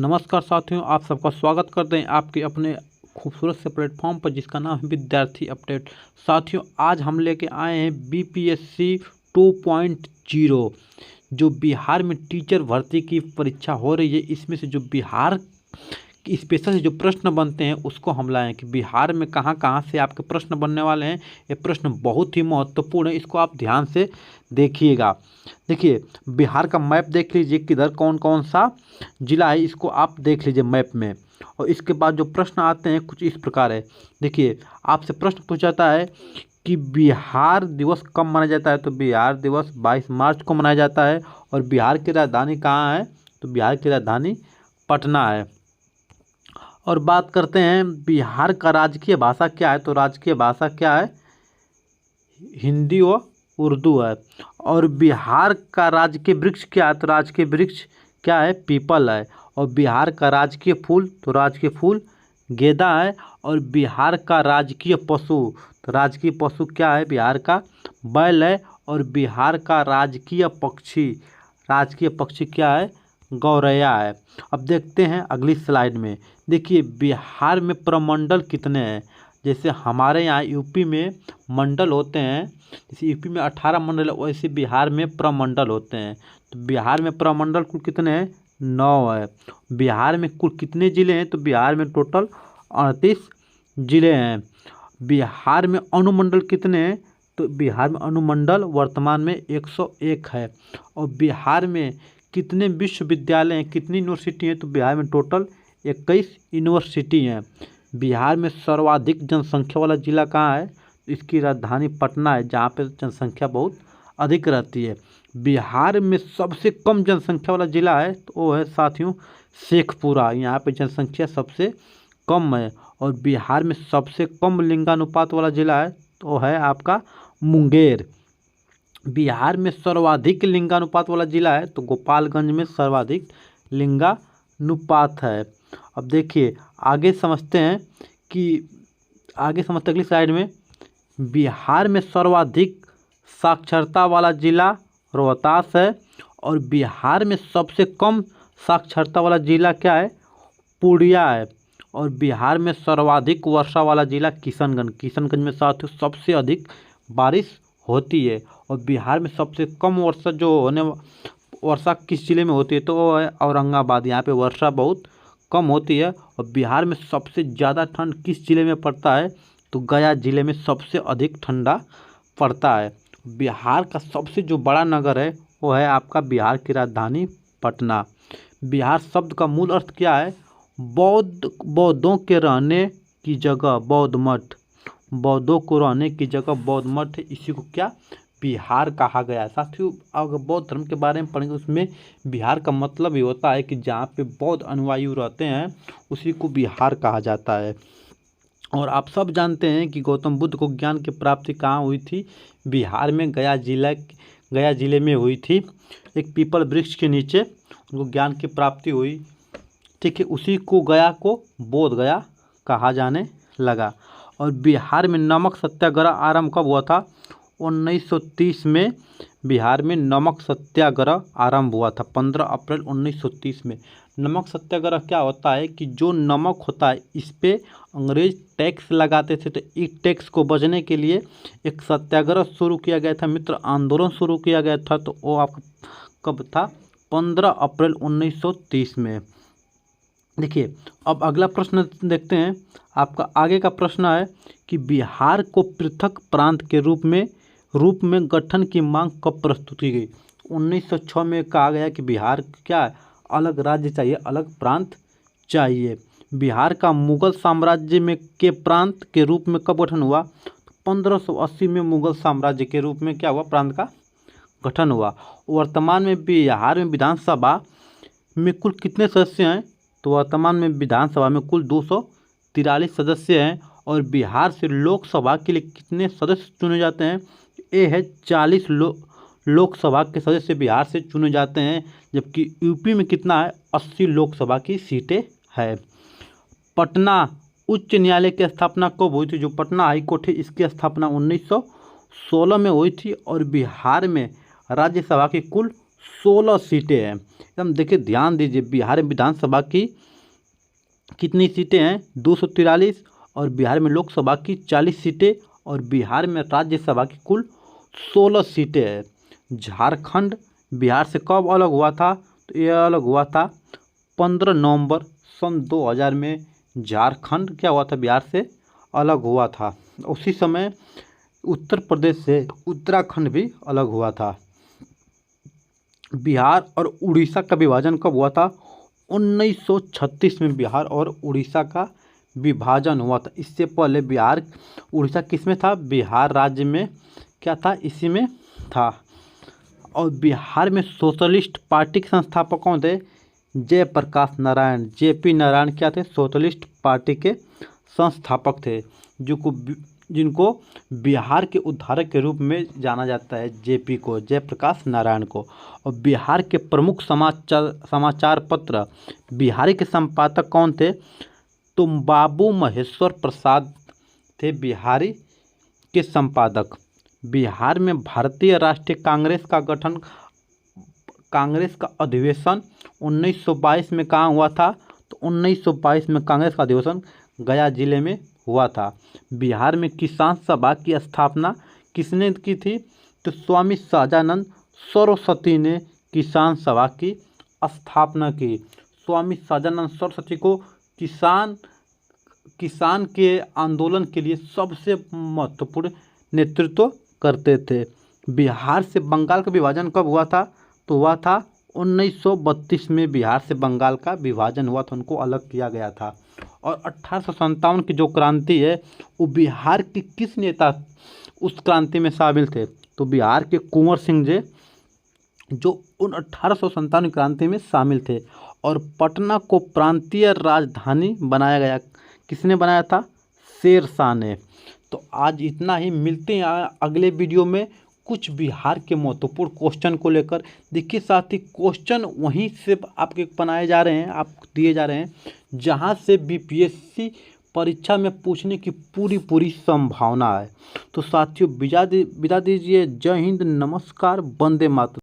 नमस्कार साथियों, आप सबका स्वागत करते हैं आपके अपने खूबसूरत से प्लेटफॉर्म पर जिसका नाम है विद्यार्थी अपडेट। साथियों, आज हम लेके आए हैं बीपीएससी 2.0 जो बिहार में टीचर भर्ती की परीक्षा हो रही है। इसमें से जो बिहार की स्पेशल से जो प्रश्न बनते हैं उसको हम लाए हैं कि बिहार में कहाँ कहाँ से आपके प्रश्न बनने वाले हैं। ये प्रश्न बहुत ही महत्वपूर्ण है, इसको आप ध्यान से देखिएगा। देखिए, बिहार का मैप देख लीजिए, किधर कौन कौन सा जिला है इसको आप देख लीजिए मैप में। और इसके बाद जो प्रश्न आते हैं कुछ इस प्रकार है। देखिए, आपसे प्रश्न पूछा जाता है कि बिहार दिवस कब मनाया जाता है, तो बिहार दिवस 22 मार्च को मनाया जाता है। और बिहार की राजधानी कहाँ है, तो बिहार की राजधानी पटना है। और बात करते हैं बिहार का राजकीय भाषा क्या है, तो राजकीय भाषा क्या है, हिंदी व उर्दू है। और बिहार का राजकीय वृक्ष क्या है, तो राजकीय वृक्ष क्या है, पीपल है। और बिहार का राजकीय फूल, तो राजकीय फूल गेंदा है। और बिहार का राजकीय पशु, तो राजकीय पशु क्या है, बिहार का बैल है। और बिहार का राजकीय पक्षी क्या है, गौरैया है। अब देखते हैं अगली स्लाइड में। देखिए, बिहार में प्रमंडल कितने हैं। जैसे हमारे यहाँ यूपी में मंडल होते हैं, जैसे यूपी में 18 मंडल है, वैसे बिहार में प्रमंडल होते हैं। तो बिहार में प्रमंडल कुल कितने हैं, 9 है। बिहार में कुल कितने ज़िले हैं, तो बिहार में टोटल 38 ज़िले हैं। बिहार में अनुमंडल कितने हैं, तो बिहार में अनुमंडल वर्तमान में 101 है। और बिहार में कितने विश्वविद्यालय हैं, कितनी यूनिवर्सिटी हैं, तो बिहार में टोटल 21 यूनिवर्सिटी हैं। बिहार में सर्वाधिक जनसंख्या वाला जिला कहाँ है, इसकी राजधानी पटना है, जहाँ पे जनसंख्या बहुत अधिक रहती है। बिहार में सबसे कम जनसंख्या वाला जिला है, तो वो है साथियों शेखपुरा, यहाँ पे जनसंख्या सबसे कम है। और बिहार में सबसे कम लिंगानुपात वाला जिला है, तो वो है आपका मुंगेर। बिहार में सर्वाधिक लिंगानुपात वाला जिला है, तो गोपालगंज में सर्वाधिक लिंगानुपात है। अब देखिए आगे समझते हैं अगली स्लाइड में। बिहार में सर्वाधिक साक्षरता वाला जिला रोहतास है। और बिहार में सबसे कम साक्षरता वाला जिला क्या है, पूर्णिया है। और बिहार में सर्वाधिक वर्षा वाला जिला किशनगंज में साथियों सबसे अधिक बारिश होती है। और बिहार में सबसे कम वर्षा किस जिले में होती है, तो वो है औरंगाबाद, यहाँ पे वर्षा बहुत कम होती है। और बिहार में सबसे ज़्यादा ठंड किस जिले में पड़ता है, तो गया जिले में सबसे अधिक ठंडा पड़ता है। बिहार का सबसे जो बड़ा नगर है वो है आपका बिहार की राजधानी पटना। बिहार शब्द का मूल अर्थ क्या है, बौद्धों के रहने की जगह, बौद्ध मठ, बौद्धों को रहने की जगह बौद्ध मठ है, इसी को क्या बिहार कहा गया है। साथियों, अगर बौद्ध धर्म के बारे में पढ़ेंगे उसमें बिहार का मतलब ये होता है कि जहाँ पे बौद्ध अनुयायी रहते हैं उसी को बिहार कहा जाता है। और आप सब जानते हैं कि गौतम बुद्ध को ज्ञान की प्राप्ति कहाँ हुई थी, बिहार में गया जिले में हुई थी। एक पीपल वृक्ष के नीचे उनको ज्ञान की प्राप्ति हुई, ठीक है, उसी को गया को बोध गया कहा जाने लगा। और बिहार में नमक सत्याग्रह आरंभ कब हुआ था, 1930 में बिहार में नमक सत्याग्रह आरंभ हुआ था, 15 अप्रैल 1930 में। नमक सत्याग्रह क्या होता है कि जो नमक होता है इस पे अंग्रेज टैक्स लगाते थे, तो इस टैक्स को बचने के लिए एक सत्याग्रह शुरू किया गया था, मित्र आंदोलन शुरू किया गया था। तो वो आपका कब था, 15 अप्रैल 1930 में। देखिए, अब अगला प्रश्न देखते हैं। आपका आगे का प्रश्न है कि बिहार को पृथक प्रांत के रूप में गठन की मांग कब प्रस्तुत की गई। 1906 में कहा गया कि बिहार क्या है, अलग राज्य चाहिए, अलग प्रांत चाहिए। बिहार का मुगल साम्राज्य में के प्रांत के रूप में कब गठन हुआ, 1580 में मुगल साम्राज्य के रूप में क्या हुआ, प्रांत का गठन हुआ। वर्तमान में बिहार में विधानसभा में कुल कितने सदस्य हैं, तो वर्तमान में विधानसभा में कुल 243 सदस्य हैं। और बिहार से लोकसभा के लिए कितने सदस्य चुने जाते हैं, ये है 40 लोकसभा के सदस्य बिहार से चुने जाते हैं। जबकि यूपी में कितना है, 80 लोकसभा की सीटें है। पटना उच्च न्यायालय की स्थापना कब हुई थी, जो पटना हाई कोर्ट है इसकी स्थापना 1916 में हुई थी। और बिहार में राज्यसभा की कुल 16 सीटें हैं। एकदम देखिए, ध्यान दीजिए, बिहार में विधानसभा की कितनी सीटें हैं? 243, और बिहार में लोकसभा की 40 सीटें, और बिहार में राज्यसभा की कुल 16 सीटें हैं। झारखंड बिहार से कब अलग हुआ था? तो ये अलग हुआ था 15 नवंबर सन 2000 में। झारखंड क्या हुआ था? बिहार से अलग हुआ था। उसी समय उत्तर प्रदेश से उत्तराखंड भी अलग हुआ था। बिहार और उड़ीसा का विभाजन कब हुआ था? 1936 में बिहार और उड़ीसा का विभाजन हुआ था। इससे पहले बिहार उड़ीसा किस में था? बिहार राज्य में क्या था? इसी में था। और बिहार में सोशलिस्ट पार्टी के संस्थापक कौन थे? जयप्रकाश नारायण, जेपी नारायण क्या थे? सोशलिस्ट पार्टी के संस्थापक थे, जिनको बिहार के उद्धारक के रूप में जाना जाता है, जेपी को, जयप्रकाश नारायण को। और बिहार के प्रमुख समाचार पत्र बिहारी के संपादक कौन थे? तो बाबू महेश्वर प्रसाद थे बिहारी के संपादक। बिहार में भारतीय राष्ट्रीय कांग्रेस का गठन, कांग्रेस का अधिवेशन 1922 में कहाँ हुआ था? तो 1922 में कांग्रेस का अधिवेशन गया जिले में हुआ था। बिहार में किसान सभा की स्थापना किसने की थी? तो स्वामी सहजानंद सरस्वती ने किसान सभा की स्थापना की। स्वामी सहजानंद सरस्वती को किसान के आंदोलन के लिए सबसे महत्वपूर्ण नेतृत्व करते थे। बिहार से बंगाल का विभाजन कब हुआ था? तो हुआ था 1932 में। बिहार से बंगाल का विभाजन हुआ था, उनको अलग किया गया था। और 1857 की जो क्रांति है, वो बिहार के किस नेता उस क्रांति में शामिल थे? तो बिहार के कुंवर सिंह जी, जो उन 1857 क्रांति में शामिल थे। और पटना को प्रांतीय राजधानी बनाया गया, किसने बनाया था? शेर शाह ने। तो आज इतना ही, मिलते हैं अगले वीडियो में कुछ बिहार के महत्वपूर्ण क्वेश्चन को लेकर। देखिए साथी, क्वेश्चन वहीं से आपके बनाए जा रहे हैं, आपको दिए जा रहे हैं, जहां से बीपीएससी परीक्षा में पूछने की पूरी संभावना है। तो साथियों, विदा दीजिए। जय हिंद, नमस्कार, वंदे मातरम।